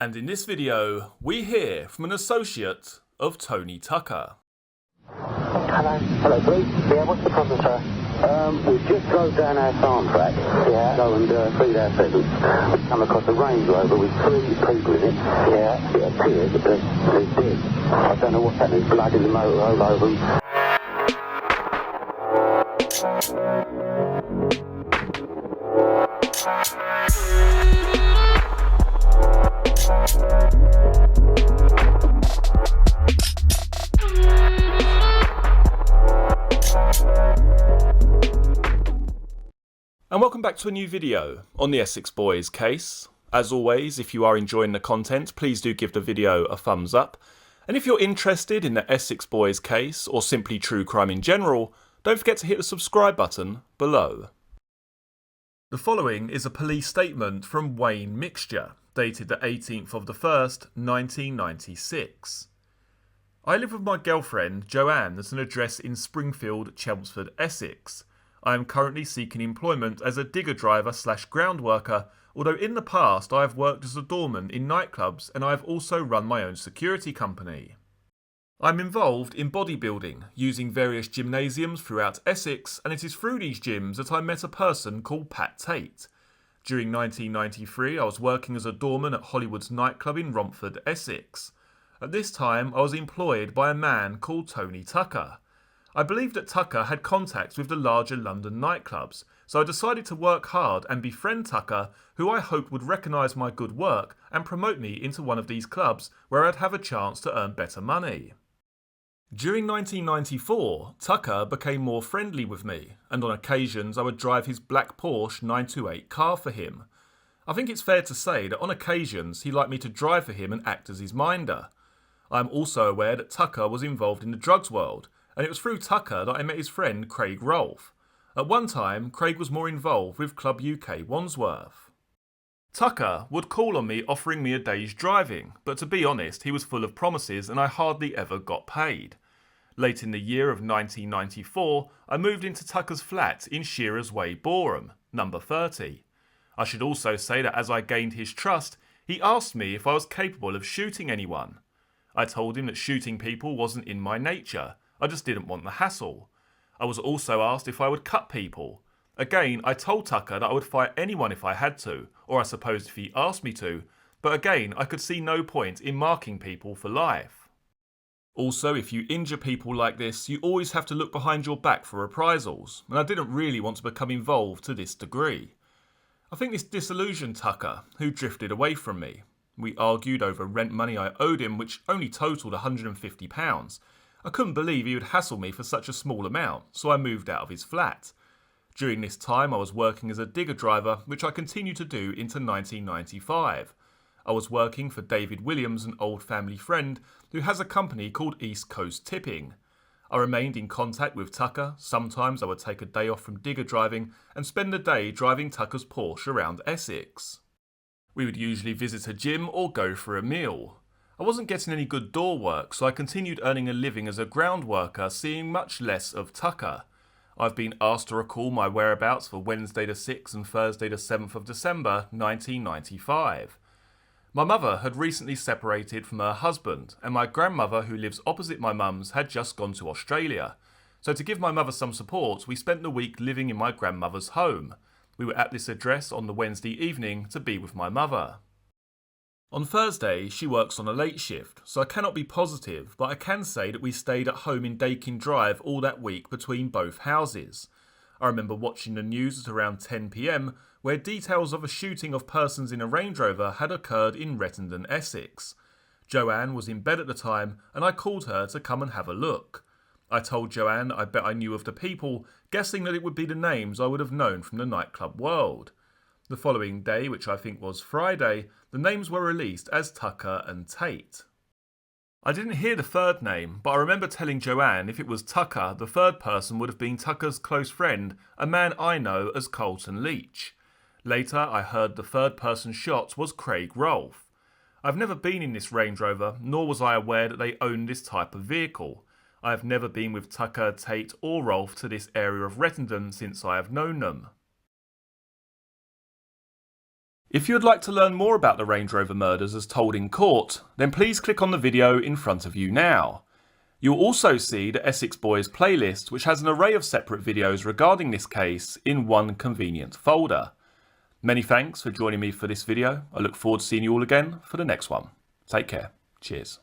And in this video, we hear from an associate of Tony Tucker. Hello. Hello, please. Yeah, what's the problem, sir? We just drove down our farm track. Yeah. Go and feed our pheasants. We come across a Range Rover with 3 people in it. Yeah. It appears that they're dead. I don't know what's happening. Blood in the motor all over them. And welcome back to a new video on the Essex Boys case. As always, if you are enjoying the content, please do give the video a thumbs up. And if you're interested in the Essex Boys case, or simply true crime in general, don't forget to hit the subscribe button below. The following is a police statement from Wayne Mixture, dated the 18th of the 1st, 1996. I live with my girlfriend, Joanne, at an address in Springfield, Chelmsford, Essex. I am currently seeking employment as a digger driver / ground worker, although in the past I have worked as a doorman in nightclubs and I have also run my own security company. I'm involved in bodybuilding, using various gymnasiums throughout Essex, and it is through these gyms that I met a person called Pat Tate. During 1993 I was working as a doorman at Hollywood's nightclub in Romford, Essex. At this time I was employed by a man called Tony Tucker. I believed that Tucker had contacts with the larger London nightclubs, so I decided to work hard and befriend Tucker, who I hoped would recognise my good work and promote me into one of these clubs where I'd have a chance to earn better money. During 1994, Tucker became more friendly with me, and on occasions I would drive his black Porsche 928 car for him. I think it's fair to say that on occasions he liked me to drive for him and act as his minder. I am also aware that Tucker was involved in the drugs world, and it was through Tucker that I met his friend Craig Rolfe. At one time, Craig was more involved with Club UK Wandsworth. Tucker would call on me offering me a day's driving, but to be honest, he was full of promises and I hardly ever got paid. Late in the year of 1994, I moved into Tucker's flat in Shearers Way, Boreham, number 30. I should also say that as I gained his trust, he asked me if I was capable of shooting anyone. I told him that shooting people wasn't in my nature. I just didn't want the hassle. I was also asked if I would cut people. Again, I told Tucker that I would fight anyone if I had to, or I suppose if he asked me to, but again, I could see no point in marking people for life. Also, if you injure people like this, you always have to look behind your back for reprisals, and I didn't really want to become involved to this degree. I think this disillusioned Tucker, who drifted away from me. We argued over rent money I owed him, which only totalled £150. I couldn't believe he would hassle me for such a small amount, so I moved out of his flat. During this time I was working as a digger driver, which I continued to do into 1995. I was working for David Williams, an old family friend, who has a company called East Coast Tipping. I remained in contact with Tucker. Sometimes I would take a day off from digger driving and spend the day driving Tucker's Porsche around Essex. We would usually visit a gym or go for a meal. I wasn't getting any good door work, so I continued earning a living as a ground worker, seeing much less of Tucker. I've been asked to recall my whereabouts for Wednesday the 6th and Thursday the 7th of December 1995. My mother had recently separated from her husband, and my grandmother, who lives opposite my mum's, had just gone to Australia. So to give my mother some support, we spent the week living in my grandmother's home. We were at this address on the Wednesday evening to be with my mother. On Thursday, she works on a late shift, so I cannot be positive, but I can say that we stayed at home in Dakin Drive all that week between both houses. I remember watching the news at around 10 p.m, where details of a shooting of persons in a Range Rover had occurred in Rettendon, Essex. Joanne was in bed at the time, and I called her to come and have a look. I told Joanne I bet I knew of the people, guessing that it would be the names I would have known from the nightclub world. The following day, which I think was Friday, the names were released as Tucker and Tate. I didn't hear the third name, but I remember telling Joanne if it was Tucker, the third person would have been Tucker's close friend, a man I know as Colton Leach. Later, I heard the third person shot was Craig Rolfe. I've never been in this Range Rover, nor was I aware that they owned this type of vehicle. I have never been with Tucker, Tate or Rolfe to this area of Rettendon since I have known them. If you would like to learn more about the Range Rover murders as told in court, then please click on the video in front of you now. You'll also see the Essex Boys playlist, which has an array of separate videos regarding this case in one convenient folder. Many thanks for joining me for this video. I look forward to seeing you all again for the next one. Take care. Cheers.